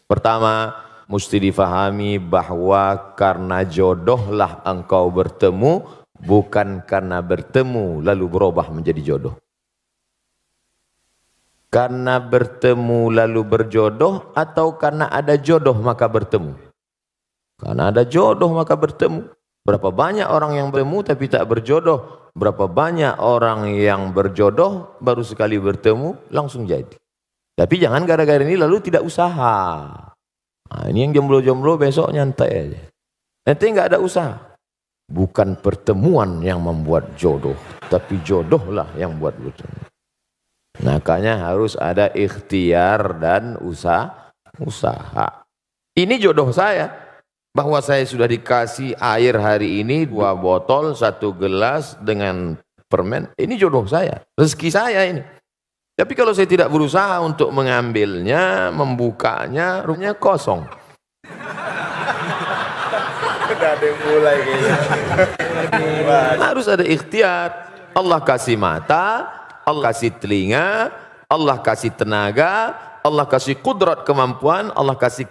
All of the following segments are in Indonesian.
Pertama, mesti difahami bahwa karena jodohlah engkau bertemu, bukan karena bertemu lalu berubah menjadi jodoh. Karena bertemu lalu berjodoh atau karena ada jodoh maka bertemu? Karena ada jodoh maka bertemu. Berapa banyak orang yang bertemu tapi tak berjodoh? Berapa banyak orang yang berjodoh baru sekali bertemu langsung jadi. Tapi jangan gara-gara ini lalu tidak usaha. Nah, ini yang jomblo-jomblo besok nyantai aja. Nanti nggak ada usaha. Bukan pertemuan yang membuat jodoh, tapi jodohlah yang buat bertemu. Makanya harus ada ikhtiar dan usaha. Ini jodoh saya, bahwa saya sudah dikasih air hari ini 2 botol, 1 gelas dengan permen. Ini jodoh saya, rezeki saya ini. Tapi kalau saya tidak berusaha untuk mengambilnya, membukanya, rumahnya kosong. Ada yang mulai kayaknya. Harus ada ikhtiar. Allah kasih mata, Allah kasih telinga, Allah kasih tenaga, Allah kasih kudrat kemampuan, Allah kasih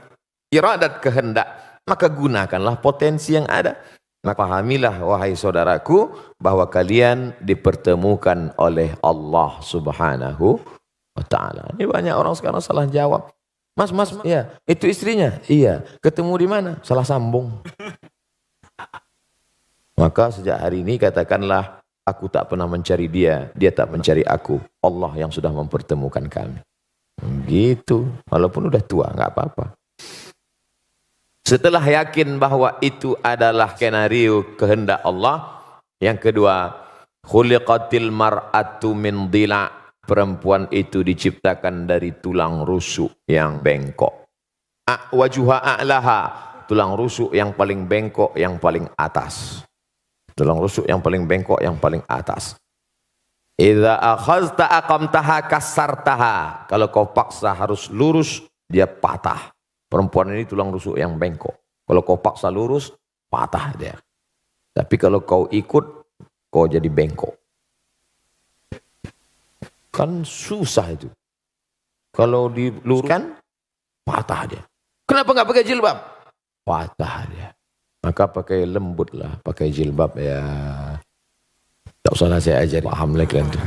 iradat kehendak. Maka gunakanlah potensi yang ada. Maka pahamilah wahai saudaraku bahwa kalian dipertemukan oleh Allah Subhanahu wa ta'ala. Ini banyak orang sekarang salah jawab. Mas, ya, itu istrinya? Iya. Ketemu di mana? Salah sambung. Maka sejak hari ini katakanlah, aku tak pernah mencari dia, dia tak mencari aku. Allah yang sudah mempertemukan kami. Gitu. Walaupun udah tua, nggak apa-apa. Setelah yakin bahwa itu adalah skenario kehendak Allah, yang kedua, khuliqatil mar'atu min dhila'. Perempuan itu diciptakan dari tulang rusuk yang bengkok. Wajuha a'laha, tulang rusuk yang paling bengkok, yang paling atas. Tulang rusuk yang paling bengkok, yang paling atas. Idza akhazta aqamtaha kasartaha. Kalau kau paksa harus lurus, dia patah. Perempuan ini tulang rusuk yang bengkok. Kalau kau paksa lurus, patah dia. Tapi kalau kau ikut, kau jadi bengkok. Kan susah itu. Kalau diluruskan, patah dia. Kenapa nggak pakai jilbab? Patah dia. Maka pakai lembut lah, pakai jilbab ya. Tak usahlah saya ajar, paham lagi kan itu.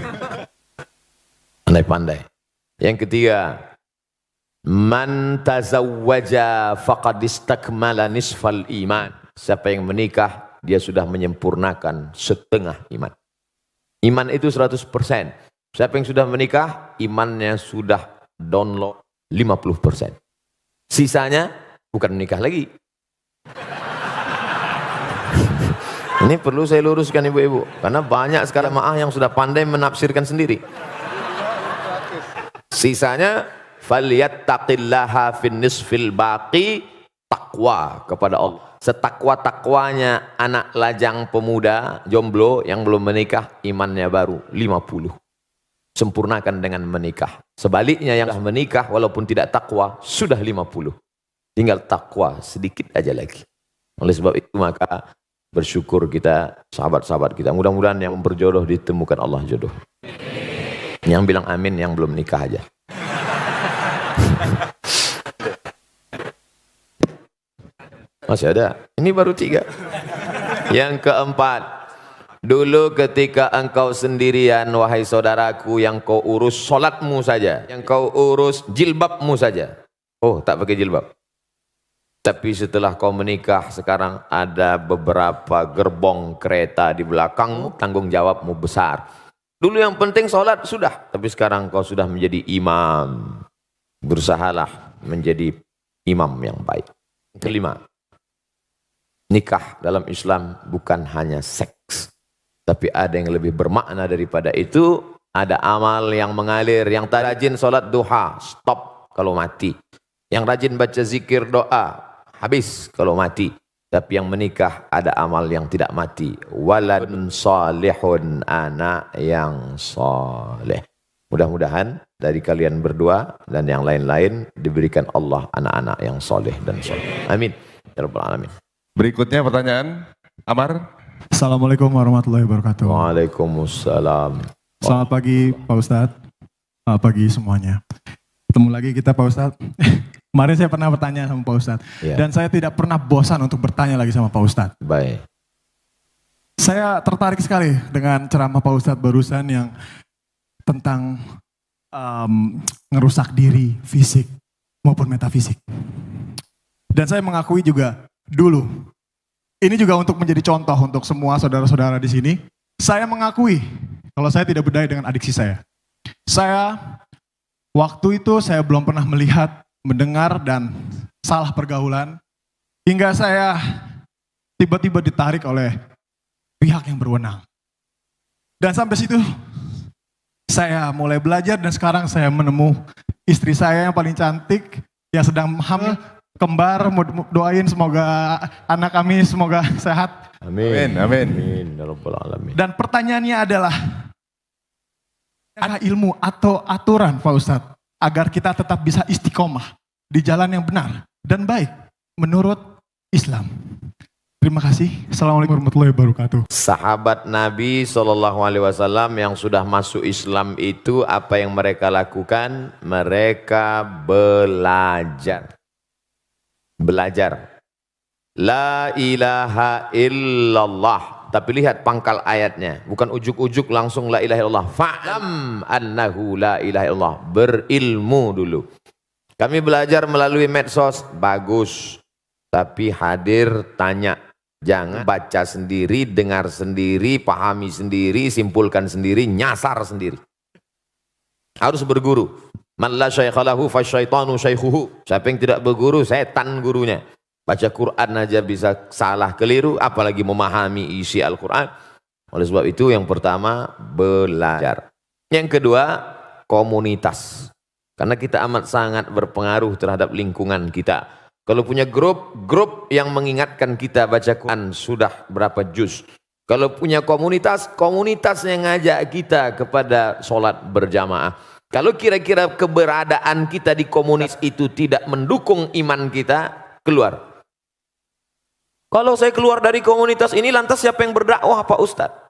Pandai-pandai. Yang ketiga, man tazawwaja faqad istakmala nisfal iman. Siapa yang menikah, dia sudah menyempurnakan setengah iman. Iman itu 100%. Siapa yang sudah menikah, imannya sudah download 50%. Sisanya bukan menikah lagi. Ini perlu saya luruskan ibu-ibu, karena banyak sekarang jemaah yang sudah pandai menafsirkan sendiri. Sisanya falyattaqillaha fin nisfil baqi, takwa kepada Allah. Setakwa-takwanya anak lajang pemuda jomblo yang belum menikah, imannya baru 50. Sempurnakan dengan menikah. Sebaliknya yang sudah menikah walaupun tidak takwa sudah 50. Tinggal takwa sedikit aja lagi. Oleh sebab itu maka bersyukur kita, sahabat-sahabat kita. Mudah-mudahan yang berjodoh ditemukan Allah jodoh. Yang bilang amin yang belum nikah aja. Masih ada. Ini baru 3. Yang keempat, dulu ketika engkau sendirian, wahai saudaraku, yang kau urus solatmu saja, yang kau urus jilbabmu saja. Oh, tak pakai jilbab. Tapi setelah kau menikah, sekarang ada beberapa gerbong kereta di belakangmu, tanggung jawabmu besar. Dulu yang penting sholat sudah, tapi sekarang kau sudah menjadi imam. Berusahalah menjadi imam yang baik. Kelima, nikah dalam Islam bukan hanya seks, tapi ada yang lebih bermakna daripada itu. Ada amal yang mengalir, yang tak rajin sholat duha, stop kalau mati. Yang rajin baca zikir doa, habis kalau mati. Tapi yang menikah ada amal yang tidak mati. Waladun salihun, anak yang saleh. Mudah-mudahan dari kalian berdua dan yang lain-lain diberikan Allah anak-anak yang saleh dan saleh. Amin. Ya Rabbal Alamin. Berikutnya pertanyaan, Amar. Assalamualaikum warahmatullahi wabarakatuh. Waalaikumsalam. Selamat pagi Pak Ustadz. Selamat pagi semuanya. Ketemu lagi kita Pak Ustadz. Kemarin saya pernah bertanya sama Pak Ustadz. Ya. Dan saya tidak pernah bosan untuk bertanya lagi sama Pak Ustadz. Baik. Saya tertarik sekali dengan ceramah Pak Ustadz barusan yang tentang ngerusak diri fisik maupun metafisik. Dan saya mengakui juga dulu, ini juga untuk menjadi contoh untuk semua saudara-saudara di sini. Saya mengakui kalau saya tidak berdaya dengan adiksi saya. Saya waktu itu saya belum pernah melihat, mendengar dan salah pergaulan hingga saya tiba-tiba ditarik oleh pihak yang berwenang. Dan sampai situ saya mulai belajar dan sekarang saya menemu istri saya yang paling cantik yang sedang hamil kembar. Doain semoga anak kami semoga sehat. Amin. Amin. Amin. Ya Rabbal Alamin. Dan pertanyaannya adalah, ada ilmu atau aturan Pak Ustadz agar kita tetap bisa istiqomah di jalan yang benar dan baik menurut Islam? Terima kasih. Assalamualaikum warahmatullahi wabarakatuh. Sahabat Nabi SAW yang sudah masuk Islam itu apa yang mereka lakukan? Mereka belajar. Belajar. La ilaha illallah. Tapi lihat pangkal ayatnya. Bukan ujuk-ujuk langsung la ilaha illallah. Fa'lam annahu la ilaha illallah. Berilmu dulu. Kami belajar melalui medsos. Bagus. Tapi hadir tanya. Jangan baca sendiri, dengar sendiri, pahami sendiri, simpulkan sendiri, nyasar sendiri. Harus berguru. Man la syaikha lahu fasyaitanu syaikhuhu. Siapa yang tidak berguru, setan gurunya. Baca Quran aja bisa salah keliru, apalagi memahami isi Al-Quran. Oleh sebab itu yang pertama belajar. Yang kedua komunitas. Karena kita amat sangat berpengaruh terhadap lingkungan kita. Kalau punya grup yang mengingatkan kita baca Quran sudah berapa juz. Kalau punya komunitas yang ngajak kita kepada sholat berjamaah. Kalau kira-kira keberadaan kita di komunitas itu tidak mendukung iman kita, keluar. Kalau saya keluar dari komunitas ini, lantas siapa yang berdakwah Pak Ustadz?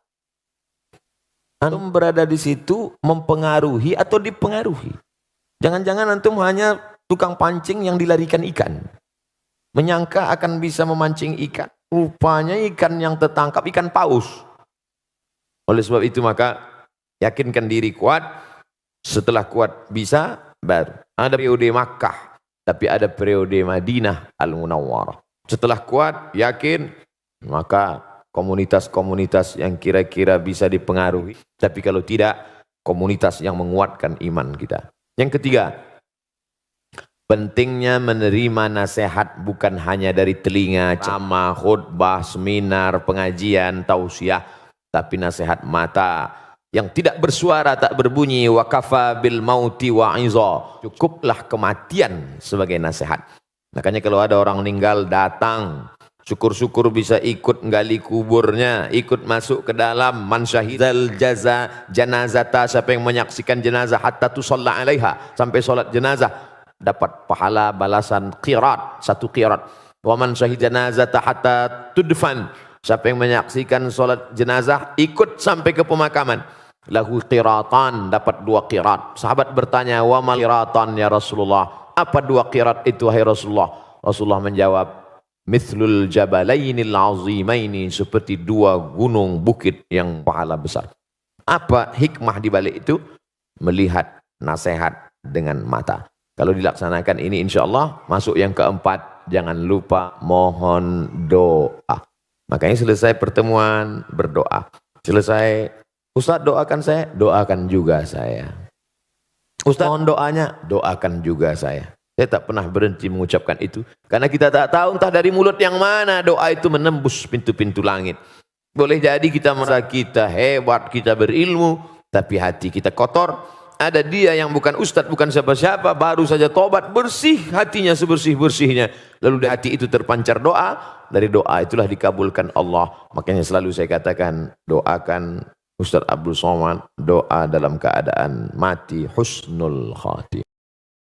Antum berada di situ mempengaruhi atau dipengaruhi? Jangan-jangan antum hanya tukang pancing yang dilarikan ikan. Menyangka akan bisa memancing ikan. Rupanya ikan yang tertangkap ikan paus. Oleh sebab itu maka yakinkan diri kuat. Setelah kuat bisa baru. Ada periode Makkah. Tapi ada periode Madinah Al-Munawwarah. Setelah kuat yakin maka komunitas-komunitas yang kira-kira bisa dipengaruhi. Tapi kalau tidak komunitas yang menguatkan iman kita. Yang ketiga, pentingnya menerima nasihat bukan hanya dari telinga, ceramah, khutbah, seminar, pengajian, tausiah, tapi nasihat mata yang tidak bersuara, tak berbunyi. Wa kafa bil mauti wa'iza. Cukuplah kematian sebagai nasihat. Makanya kalau ada orang meninggal datang, syukur-syukur bisa ikut gali kuburnya, ikut masuk ke dalam. Man syahidal janazata, siapa yang menyaksikan jenazah hatta tusalla alaiha, sampai solat jenazah dapat pahala balasan qirat, 1 qirat. Wa man syahid janazata hatta tudfan, siapa yang menyaksikan solat jenazah ikut sampai ke pemakaman, lahu qiratan, dapat 2 qirat. Sahabat bertanya, wa mal qiratan ya Rasulullah, apa 2 qirat itu hai Rasulullah? Rasulullah menjawab, mithlul jabalainil azimaini, seperti 2 gunung bukit yang pahala besar. Apa hikmah di balik itu? Melihat nasihat dengan mata. Kalau dilaksanakan ini insya Allah masuk yang keempat, jangan lupa mohon doa. Makanya selesai pertemuan berdoa. Selesai, Ustaz doakan saya, doakan juga saya. Ustaz mohon doanya, doakan juga saya. Saya tak pernah berhenti mengucapkan itu. Karena kita tak tahu entah dari mulut yang mana doa itu menembus pintu-pintu langit. Boleh jadi kita merasa kita hebat, kita berilmu, tapi hati kita kotor. Ada dia yang bukan ustadz, bukan siapa-siapa, baru saja tobat, bersih hatinya sebersih-bersihnya. Lalu di hati itu terpancar doa, dari doa itulah dikabulkan Allah. Makanya selalu saya katakan, doakan Ustadz Abdul Somad, doa dalam keadaan mati husnul khatimah.